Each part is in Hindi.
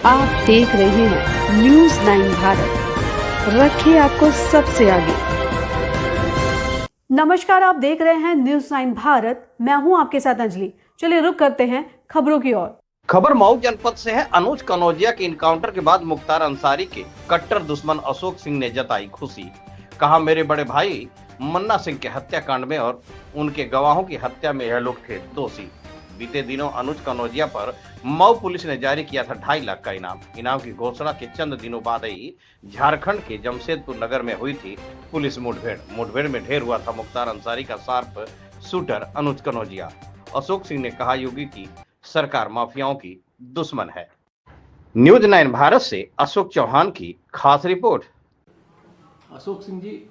आप देख रहे हैं न्यूज 9 भारत, रखिए आपको सबसे आगे। नमस्कार, आप देख रहे हैं न्यूज 9 भारत। मैं हूं आपके साथ अंजलि। चलिए रुक करते हैं खबरों की ओर। खबर मऊ जनपद से है। अनुज कनौजिया के इनकाउंटर के बाद मुख्तार अंसारी के कट्टर दुश्मन अशोक सिंह ने जताई खुशी। कहा, मेरे बड़े भाई मन्ना सिंह के हत्याकांड में और उनके गवाहों की हत्या में यह लोग थे दोषी। बीते दिनों अनुज कनौजिया पर मऊ पुलिस ने जारी किया था 2.5 लाख का इनाम की घोषणा के चंद दिनों बाद ही झारखंड के जमशेदपुर नगर में हुई थी पुलिस मुठभेड़ में ढेर हुआ था मुख्तार अंसारी का शार्प शूटर अनुज कनौजिया। अशोक सिंह ने कहा, योगी की सरकार माफियाओं की दुश्मन है। न्यूज 9 भारत से अशोक चौहान की खास रिपोर्ट। अशोक सिंह जी,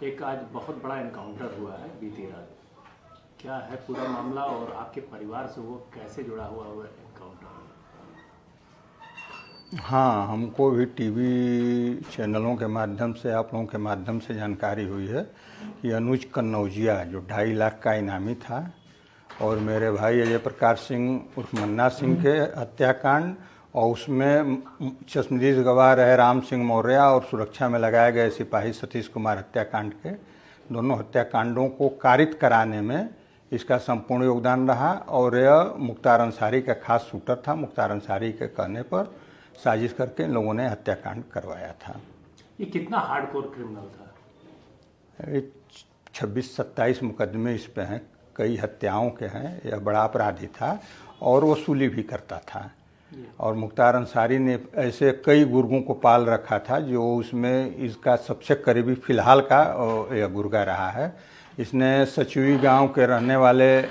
एक आज बहुत बड़ा एनकाउंटर हुआ है बीती रात। क्या है पूरा मामला और आपके परिवार से वो कैसे जुड़ा हुआ एनकाउंटर? हाँ, हमको भी टीवी चैनलों के माध्यम से, आप लोगों के माध्यम से जानकारी हुई है कि अनुज कन्नौजिया जो 2.5 लाख का इनामी था और मेरे भाई अजय प्रकाश सिंह उर्फ मन्ना सिंह के हत्याकांड और उसमें चश्मदीद गवाह रहे राम सिंह मौर्य और सुरक्षा में लगाए गए सिपाही सतीश कुमार हत्याकांड के दोनों हत्याकांडों को कारित कराने में इसका संपूर्ण योगदान रहा और यह मुख्तार अंसारी का खास शूटर था। मुख्तार अंसारी के कहने पर साजिश करके इन लोगों ने हत्याकांड करवाया था। ये कितना हार्डकोर क्रिमिनल था? 26-27 मुकदमे इस पे हैं, कई हत्याओं के हैं। यह बड़ा अपराधी था और वसूली भी करता था। और मुख्तार अंसारी ने ऐसे कई गुर्गों को पाल रखा था जो उसमें इसका सबसे करीबी फिलहाल का यह गुर्गा रहा है। इसने सचुई गांव के रहने वाले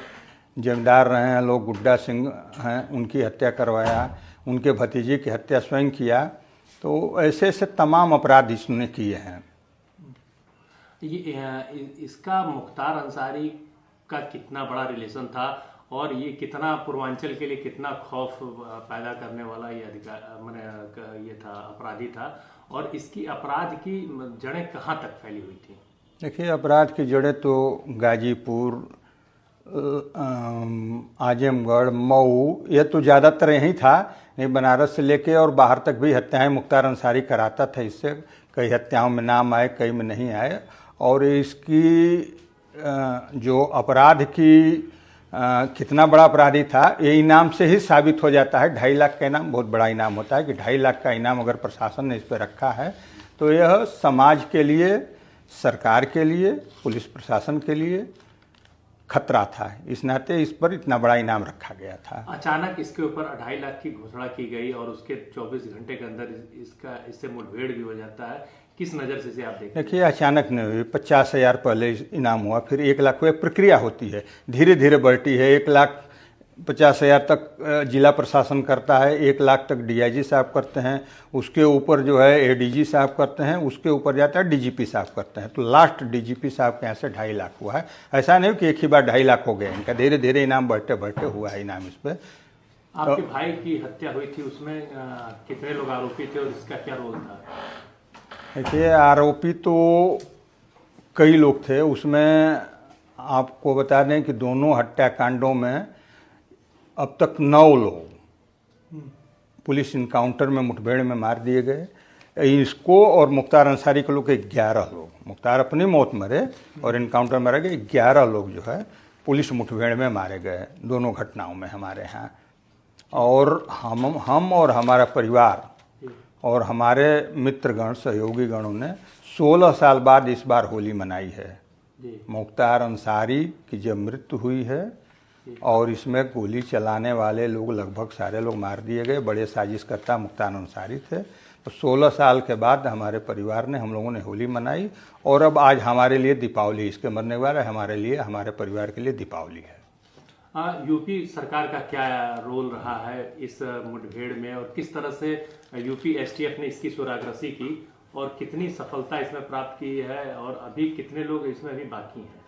जमींदार रहे हैं लोग, गुड्डा सिंह हैं, उनकी हत्या करवाया, उनके भतीजे की हत्या स्वयं किया। तो ऐसे ऐसे तमाम अपराध इसने किए हैं। ये इसका मुख्तार अंसारी का कितना बड़ा रिलेशन था और ये कितना पूर्वांचल के लिए कितना खौफ पैदा करने वाला ये ये था, अपराधी था, और इसकी अपराध की जड़ें कहाँ तक फैली हुई थी? देखिए, अपराध की जड़ें तो गाजीपुर, आजमगढ़, मऊ, ये तो ज़्यादातर यहीं था। नहीं, बनारस से लेके और बाहर तक भी हत्याएं मुख्तार अंसारी कराता था। इससे कई हत्याओं में नाम आए, कई में नहीं आए। और इसकी जो अपराध की कितना बड़ा अपराधी था ये इनाम से ही साबित हो जाता है। 2.5 लाख का इनाम बहुत बड़ा इनाम होता है कि 2.5 लाख का इनाम अगर प्रशासन ने इस पर रखा है तो यह समाज के लिए, सरकार के लिए, पुलिस प्रशासन के लिए खतरा था। इस नाते इस पर इतना बड़ा इनाम रखा गया था। अचानक इसके ऊपर 2.5 लाख की घोषणा की गई और उसके 24 घंटे के अंदर इससे मुठभेड़ भी हो जाता है। किस नज़र से इसे आप देखते हैं? देखिए, अचानक नहीं हुई। 50,000 पहले इनाम हुआ, फिर 1 लाख हुआ। प्रक्रिया होती है, धीरे धीरे बढ़ती है। 1,50,000 तक जिला प्रशासन करता है, 1 लाख तक डीआईजी साहब करते हैं, उसके ऊपर जो है एडीजी साहब करते हैं, उसके ऊपर जाता है डीजीपी साहब करते हैं। तो लास्ट डीजीपी साहब के यहाँ से 2.5 लाख हुआ है। ऐसा नहीं कि एक ही बार 2.5 लाख हो गया इनका, धीरे धीरे इनाम बढ़ते बढ़ते हुआ है इनाम इस पर। आपके भाई की हत्या हुई थी, उसमें कितने लोग आरोपी थे और इसका क्या रोल था? देखिए, आरोपी तो कई लोग थे। उसमें आपको बता दें कि दोनों हत्याकांडों में अब तक 9 लोग पुलिस इनकाउंटर में, मुठभेड़ में मार दिए गए। इसको और मुख्तार अंसारी के लोग 11 लोग, मुख्तार अपनी मौत मरे और इनकाउंटर मारे गए। 11 लोग जो है पुलिस मुठभेड़ में मारे गए दोनों घटनाओं में हमारे यहाँ। और हम और हमारा परिवार और हमारे मित्रगण, सहयोगी गणों ने 16 साल बाद इस बार होली मनाई है। मुख्तार अंसारी की जब मृत्यु हुई है और इसमें गोली चलाने वाले लोग लगभग सारे लोग मार दिए गए, बड़े साजिशकर्ता मुख्तार अंसारी थे। तो 16 साल के बाद हमारे परिवार ने, हम लोगों ने होली मनाई। और अब आज हमारे लिए दीपावली, इसके मरने के बाद हमारे लिए, हमारे परिवार के लिए दीपावली है। यूपी सरकार का क्या रोल रहा है इस मुठभेड़ में और किस तरह से यूपी एसटीएफ ने इसकी सुरागरसी की और कितनी सफलता इसमें प्राप्त की है और अभी कितने लोग इसमें अभी बाकी हैं?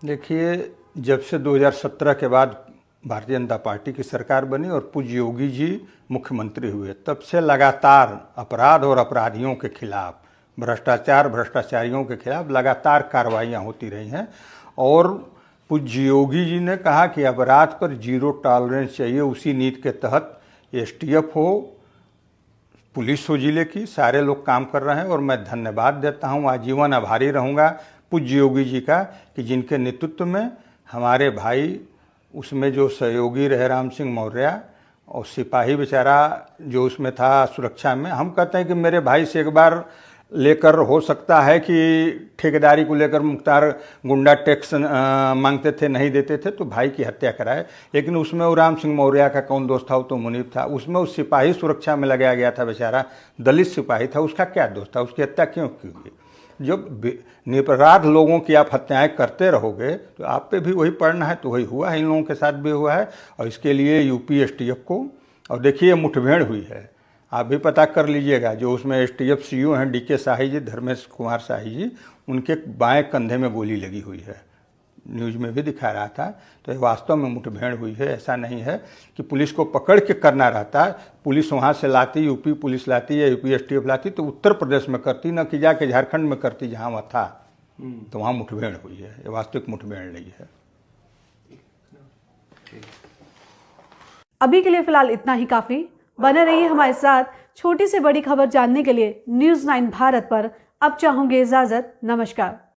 देखिए, जब से 2017 के बाद भारतीय जनता पार्टी की सरकार बनी और पूज्य योगी जी मुख्यमंत्री हुए, तब से लगातार अपराध और अपराधियों के खिलाफ, भ्रष्टाचारियों के खिलाफ लगातार कार्रवाइयाँ होती रही हैं। और पूज्य योगी जी ने कहा कि अपराध पर जीरो टॉलरेंस चाहिए। उसी नीति के तहत एसटीएफ हो, पुलिस हो जिले की, सारे लोग काम कर रहे हैं और मैं धन्यवाद देता हूं, आजीवन आभारी रहूंगा पूज्य योगी जी का कि जिनके नेतृत्व में हमारे भाई, उसमें जो सहयोगी रहे राम सिंह मौर्य और सिपाही बेचारा जो उसमें था सुरक्षा में, हम कहते हैं कि मेरे भाई से एक बार लेकर हो सकता है कि ठेकेदारी को लेकर मुख्तार गुंडा टैक्स मांगते थे, नहीं देते थे तो भाई की हत्या कराए, लेकिन उसमें वो राम सिंह मौर्य का कौन दोस्त था? वो तो मुनीब था। उसमें उस सिपाही सुरक्षा में लगाया गया था, बेचारा दलित सिपाही था, उसका क्या दोस्त था? उसकी हत्या क्यों की हुई? जब निरपराध लोगों की आप हत्याएं करते रहोगे तो आप पे भी वही पड़ना है, तो वही हुआ है, इन लोगों के साथ भी हुआ है। और इसके लिए यूपी एसटीएफ को, और देखिए मुठभेड़ हुई है, आप भी पता कर लीजिएगा, जो उसमें एसटीएफ सीओ हैं डीके शाही जी, धर्मेश कुमार शाही जी, उनके बाएं कंधे में गोली लगी हुई है, न्यूज में भी दिखा रहा था। तो ये वास्तव में मुठभेड़ हुई है, ऐसा नहीं है कि पुलिस को पकड़ के करना रहता। पुलिस वहाँ से लाती, यूपी पुलिस लाती या यूपी एसटीएफ लाती तो उत्तर प्रदेश में करती, न कि जाके झारखंड में करती जहाँ वह था। तो वहाँ मुठभेड़ हुई है, ये वास्तविक मुठभेड़ नहीं है। अभी के लिए फिलहाल इतना ही काफी। बने रहिए हमारे साथ। छोटी से बड़ी खबर जानने के लिए न्यूज़ 9 भारत पर अब चाहूंगी इजाजत। नमस्कार।